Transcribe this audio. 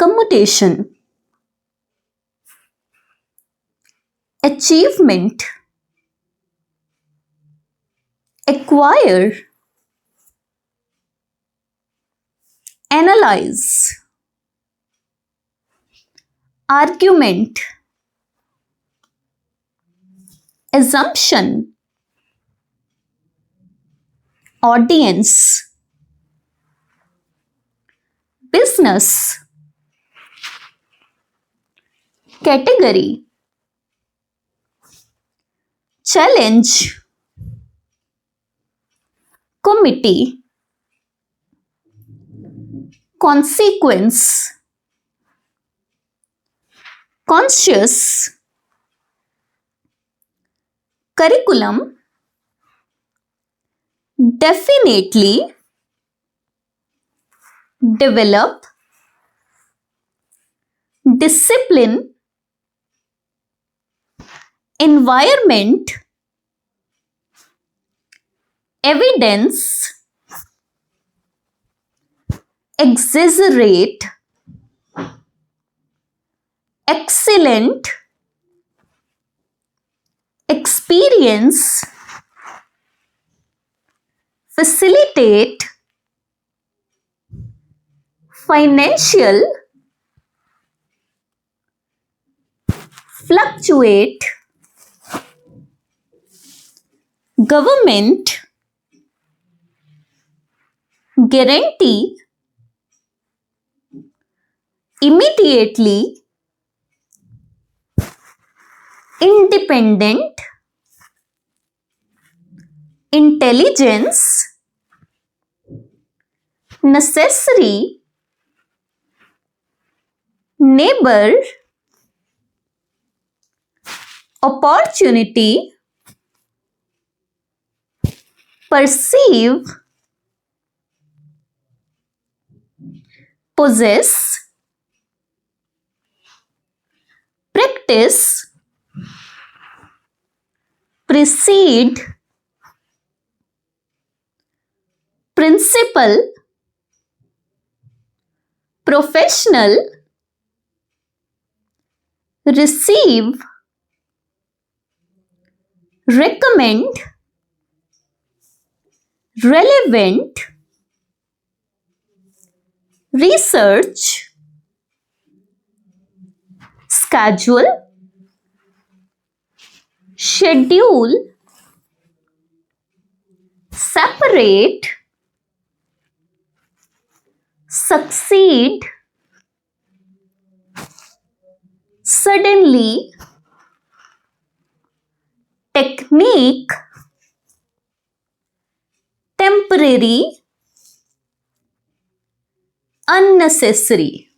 commutation, achievement, acquire, analyze, argument, assumption, audience, business, category, challenge, committee, consequence, conscious, curriculum, definitely, develop, discipline, environment, evidence, exaggerate, excellent, experience, facilitate, financial, fluctuate, government, guarantee, immediately, independent, intelligence, necessary, neighbor, opportunity, perceive, possess, practice, precede, principal, professional, receive, recommend, relevant, research, schedule, schedule, separate, succeed, suddenly, technique, temporary, unnecessary.